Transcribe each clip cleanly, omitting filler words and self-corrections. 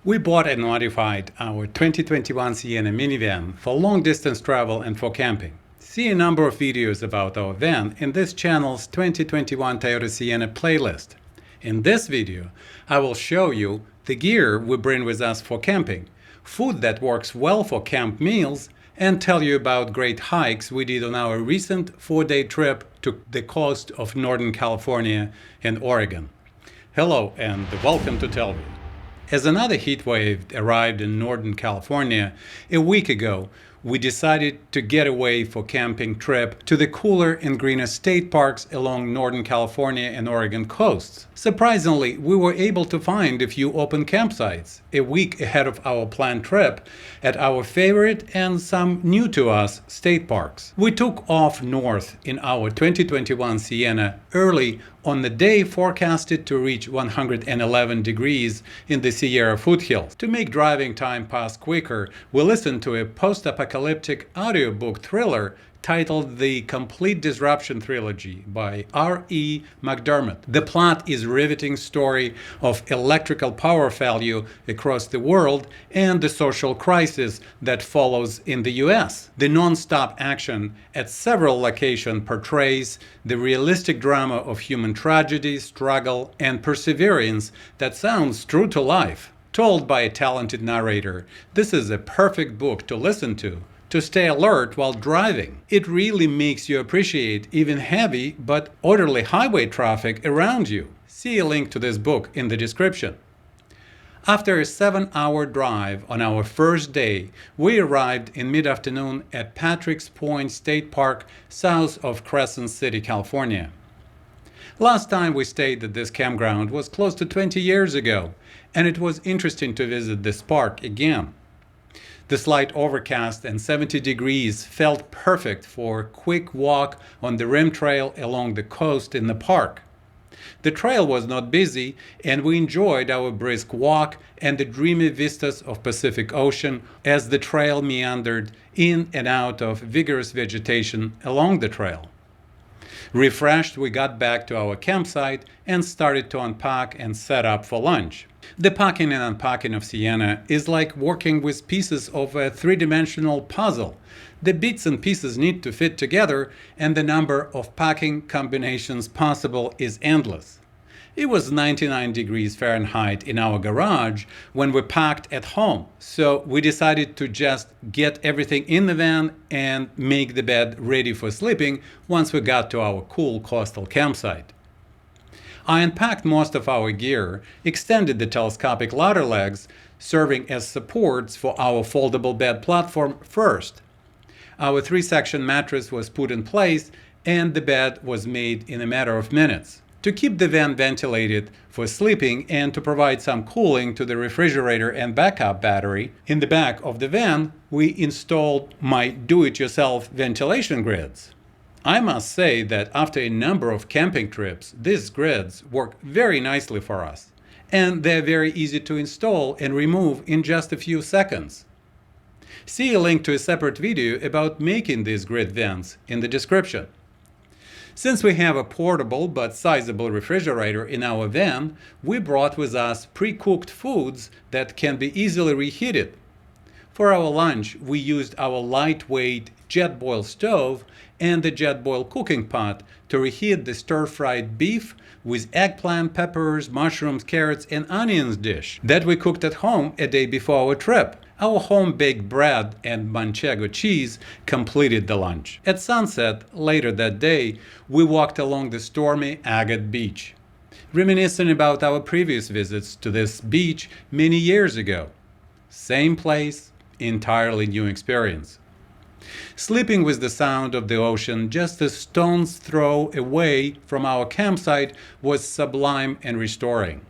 We bought and modified our 2021 Sienna minivan for long-distance travel and for camping. See a number of videos about our van in this channel's 2021 Toyota Sienna playlist. In this video, I will show you the gear we bring with us for camping, food that works well for camp meals, and tell you about great hikes we did on our recent 4-day trip to the coast of Northern California and Oregon. Hello and welcome to Telview. As another heat wave arrived in Northern California a week ago, we decided to get away for a camping trip to the cooler and greener state parks along Northern California and Oregon coasts. Surprisingly, we were able to find a few open campsites a week ahead of our planned trip at our favorite and some new to us state parks. We took off north in our 2021 Sienna early on the day forecasted to reach 111 degrees in the Sierra foothills. To make driving time pass quicker, we listened to a post-apocalyptic audiobook thriller titled The Complete Disruption Trilogy by R.E. McDermott. The plot is a riveting story of electrical power failure across the world and the social crisis that follows in the US. The non-stop action at several locations portrays the realistic drama of human tragedy, struggle, and perseverance that sounds true to life. Told by a talented narrator, this is a perfect book to listen to stay alert while driving. It really makes you appreciate even heavy but orderly highway traffic around you. See a link to this book in the description. After a 7-hour drive on our first day, we arrived in mid-afternoon at Patrick's Point State Park south of Crescent City, California. Last time we stayed at this campground was close to 20 years ago, and it was interesting to visit this park again. The slight overcast and 70 degrees felt perfect for a quick walk on the rim trail along the coast in the park. The trail was not busy, and we enjoyed our brisk walk and the dreamy vistas of Pacific Ocean as the trail meandered in and out of vigorous vegetation along the trail. Refreshed, we got back to our campsite and started to unpack and set up for lunch. The packing and unpacking of Sienna is like working with pieces of a three-dimensional puzzle. The bits and pieces need to fit together, and the number of packing combinations possible is endless. It was 99 degrees Fahrenheit in our garage when we packed at home, so we decided to just get everything in the van and make the bed ready for sleeping once we got to our cool coastal campsite. I unpacked most of our gear, extended the telescopic ladder legs, serving as supports for our foldable bed platform first. Our 3-section mattress was put in place, and the bed was made in a matter of minutes. To keep the van ventilated for sleeping and to provide some cooling to the refrigerator and backup battery, in the back of the van, we installed my do-it-yourself ventilation grids. I must say that after a number of camping trips, these grids work very nicely for us, and they're very easy to install and remove in just a few seconds. See a link to a separate video about making these grid vents in the description. Since we have a portable but sizable refrigerator in our van, we brought with us pre-cooked foods that can be easily reheated. For our lunch, we used our lightweight Jetboil stove and the Jetboil cooking pot to reheat the stir-fried beef with eggplant, peppers, mushrooms, carrots, and onions dish that we cooked at home a day before our trip. Our home-baked bread and manchego cheese completed the lunch. At sunset, later that day, we walked along the stormy Agate Beach, reminiscing about our previous visits to this beach many years ago. Same place, entirely new experience. Sleeping with the sound of the ocean just a stone's throw away from our campsite was sublime and restoring.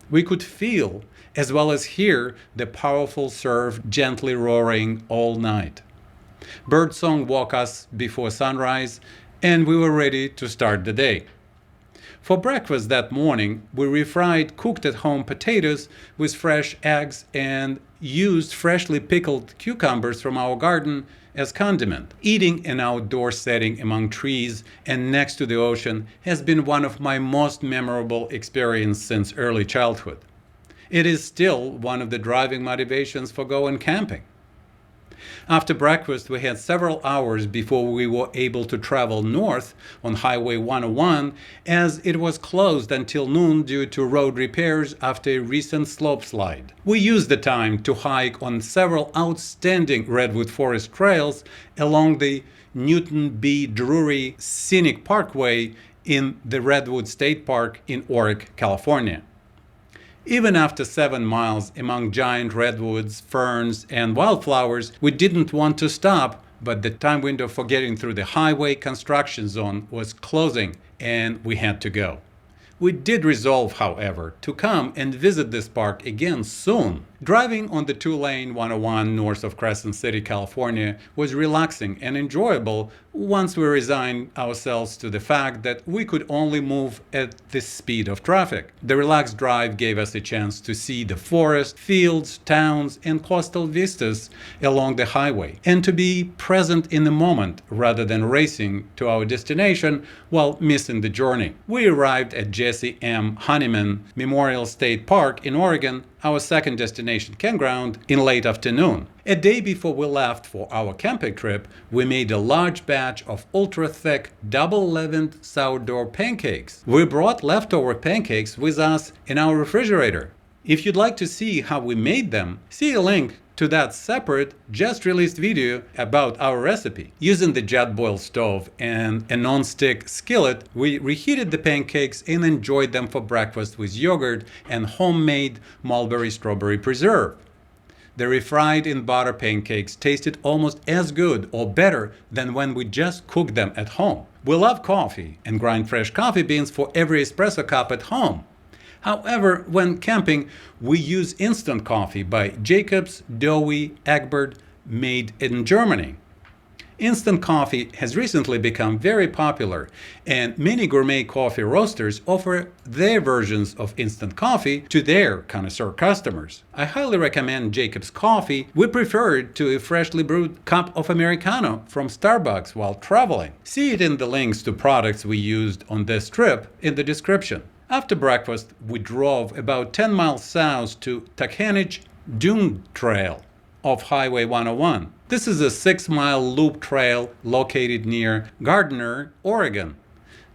We could feel, as well as hear, the powerful surf gently roaring all night. Birdsong woke us before sunrise, and we were ready to start the day. For breakfast that morning, we refried cooked-at-home potatoes with fresh eggs and used freshly pickled cucumbers from our garden as condiment. Eating an outdoor setting among trees and next to the ocean has been one of my most memorable experiences since early childhood. It is still one of the driving motivations for going camping. After breakfast, we had several hours before we were able to travel north on Highway 101, as it was closed until noon due to road repairs after a recent slope slide. We used the time to hike on several outstanding redwood forest trails along the Newton B. Drury Scenic Parkway in the Redwood State Park in Oric, California. Even after 7 miles among giant redwoods, ferns, and wildflowers, we didn't want to stop, but the time window for getting through the highway construction zone was closing and we had to go. We did resolve, however, to come and visit this park again soon. Driving on the 2-lane 101 north of Crescent City, California was relaxing and enjoyable once we resigned ourselves to the fact that we could only move at the speed of traffic. The relaxed drive gave us a chance to see the forest, fields, towns, and coastal vistas along the highway, and to be present in the moment rather than racing to our destination while missing the journey. We arrived at Jesse M. Honeyman Memorial State Park in Oregon, our second destination campground, in late afternoon. A day before we left for our camping trip, we made a large batch of ultra-thick, double-leavened sourdough pancakes. We brought leftover pancakes with us in our refrigerator. If you'd like to see how we made them, see a link to that separate, just-released video about our recipe. Using the Jetboil stove and a non-stick skillet, we reheated the pancakes and enjoyed them for breakfast with yogurt and homemade mulberry strawberry preserve. The refried in butter pancakes tasted almost as good or better than when we just cooked them at home. We love coffee and grind fresh coffee beans for every espresso cup at home. However, when camping, we use instant coffee by Jacobs Douwe Egberts, made in Germany. Instant coffee has recently become very popular, and many gourmet coffee roasters offer their versions of instant coffee to their connoisseur customers. I highly recommend Jacobs coffee. We prefer it to a freshly brewed cup of Americano from Starbucks while traveling. See it in the links to products we used on this trip in the description. After breakfast, we drove about 10 miles south to Takanich Dune Trail off Highway 101. This is a 6-mile loop trail located near Gardner, Oregon,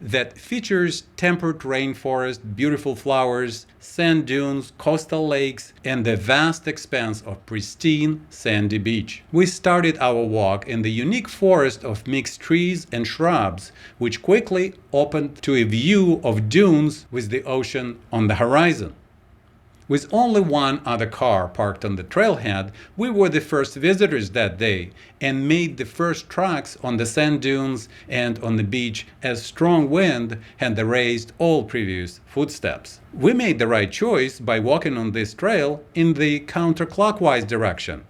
that features temperate rainforest, beautiful flowers, sand dunes, coastal lakes, and the vast expanse of pristine sandy beach. We started our walk in the unique forest of mixed trees and shrubs, which quickly opened to a view of dunes with the ocean on the horizon. With only one other car parked on the trailhead, we were the first visitors that day and made the first tracks on the sand dunes and on the beach as strong wind had erased all previous footsteps. We made the right choice by walking on this trail in the counterclockwise direction.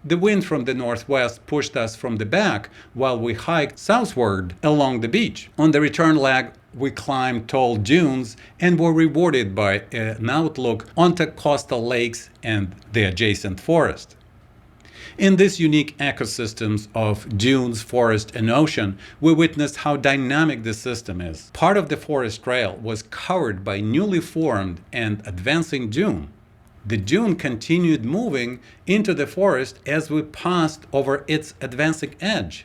The wind from the northwest pushed us from the back while we hiked southward along the beach. On the return leg, we climbed tall dunes and were rewarded by an outlook onto coastal lakes and the adjacent forest. In these unique ecosystems of dunes, forest, and ocean, we witnessed how dynamic the system is. Part of the forest trail was covered by newly formed and advancing dune. The dune continued moving into the forest as we passed over its advancing edge.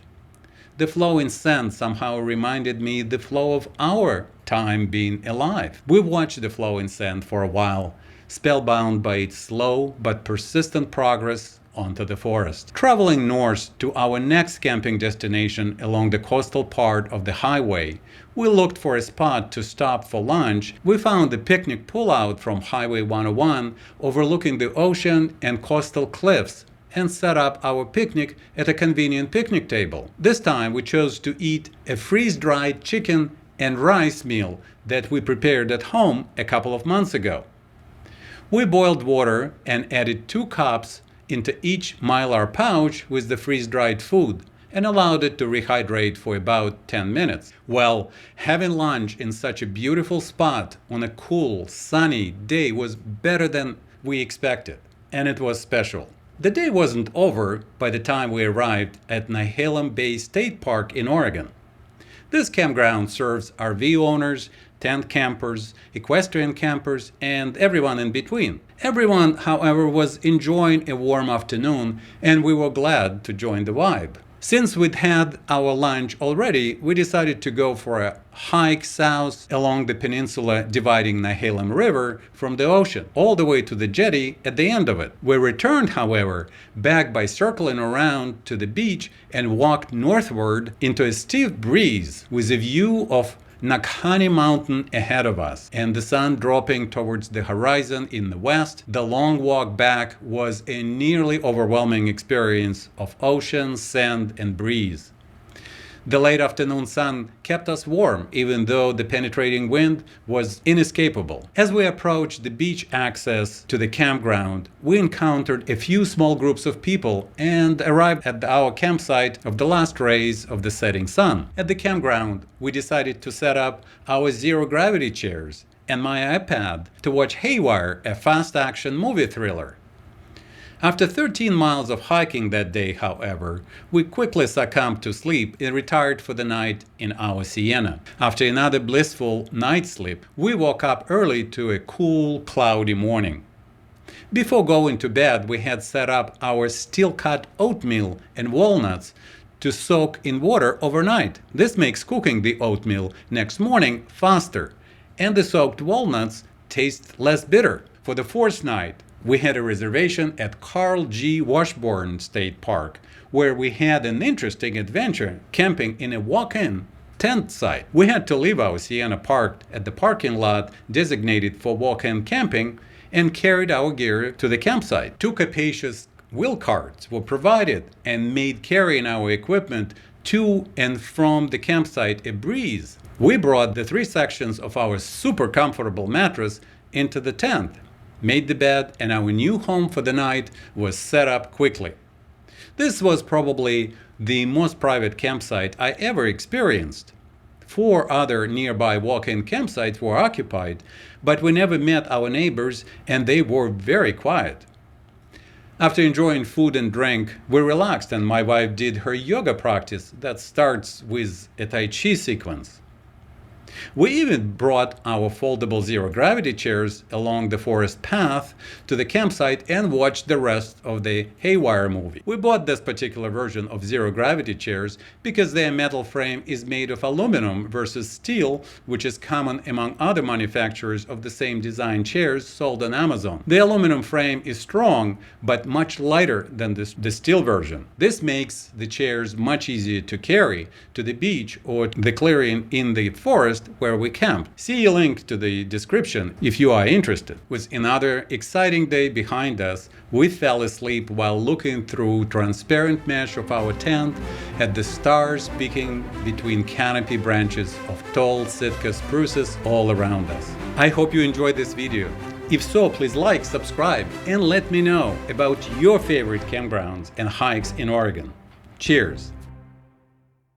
The flow in sand somehow reminded me the flow of our time being alive. We watched the flow in sand for a while, spellbound by its slow but persistent progress onto the forest. Traveling north to our next camping destination along the coastal part of the highway, we looked for a spot to stop for lunch. We found a picnic pullout from Highway 101 overlooking the ocean and coastal cliffs, and set up our picnic at a convenient picnic table. This time we chose to eat a freeze-dried chicken and rice meal that we prepared at home a couple of months ago. We boiled water and added 2 cups into each Mylar pouch with the freeze-dried food and allowed it to rehydrate for about 10 minutes. Well, having lunch in such a beautiful spot on a cool, sunny day was better than we expected, and it was special. The day wasn't over by the time we arrived at Nehalem Bay State Park in Oregon. This campground serves RV owners, tent campers, equestrian campers, and everyone in between. Everyone, however, was enjoying a warm afternoon, and we were glad to join the vibe. Since we'd had our lunch already, we decided to go for a hike south along the peninsula dividing Nehalem River from the ocean, all the way to the jetty at the end of it. We returned, however, back by circling around to the beach and walked northward into a stiff breeze with a view of Naghani Mountain ahead of us and the sun dropping towards the horizon in the west. The long walk back was a nearly overwhelming experience of ocean, sand, and breeze. The late afternoon sun kept us warm, even though the penetrating wind was inescapable. As we approached the beach access to the campground, we encountered a few small groups of people and arrived at our campsite of the last rays of the setting sun. At the campground, we decided to set up our zero-gravity chairs and my iPad to watch Haywire, a fast-action movie thriller. After 13 miles of hiking that day, however, we quickly succumbed to sleep and retired for the night in our Sienna. After another blissful night's sleep, we woke up early to a cool, cloudy morning. Before going to bed, we had set up our steel-cut oatmeal and walnuts to soak in water overnight. This makes cooking the oatmeal next morning faster, and the soaked walnuts taste less bitter. For the fourth night, we had a reservation at Carl G. Washburn State Park, where we had an interesting adventure camping in a walk-in tent site. We had to leave our Sienna parked at the parking lot designated for walk-in camping and carried our gear to the campsite. 2 capacious wheel carts were provided and made carrying our equipment to and from the campsite a breeze. We brought the 3 sections of our super comfortable mattress into the tent, made the bed, and our new home for the night was set up quickly. This was probably the most private campsite I ever experienced. 4 other nearby walk-in campsites were occupied, but we never met our neighbors and they were very quiet. After enjoying food and drink, we relaxed and my wife did her yoga practice that starts with a Tai Chi sequence. We even brought our foldable zero-gravity chairs along the forest path to the campsite and watched the rest of the Haywire movie. We bought this particular version of zero-gravity chairs because their metal frame is made of aluminum versus steel, which is common among other manufacturers of the same design chairs sold on Amazon. The aluminum frame is strong, but much lighter than the steel version. This makes the chairs much easier to carry to the beach or the clearing in the forest where we camped. See a link to the description if you are interested. With another exciting day behind us, we fell asleep while looking through transparent mesh of our tent at the stars peeking between canopy branches of tall Sitka spruces all around us. I hope you enjoyed this video. If so, please like, subscribe, and let me know about your favorite campgrounds and hikes in Oregon. Cheers!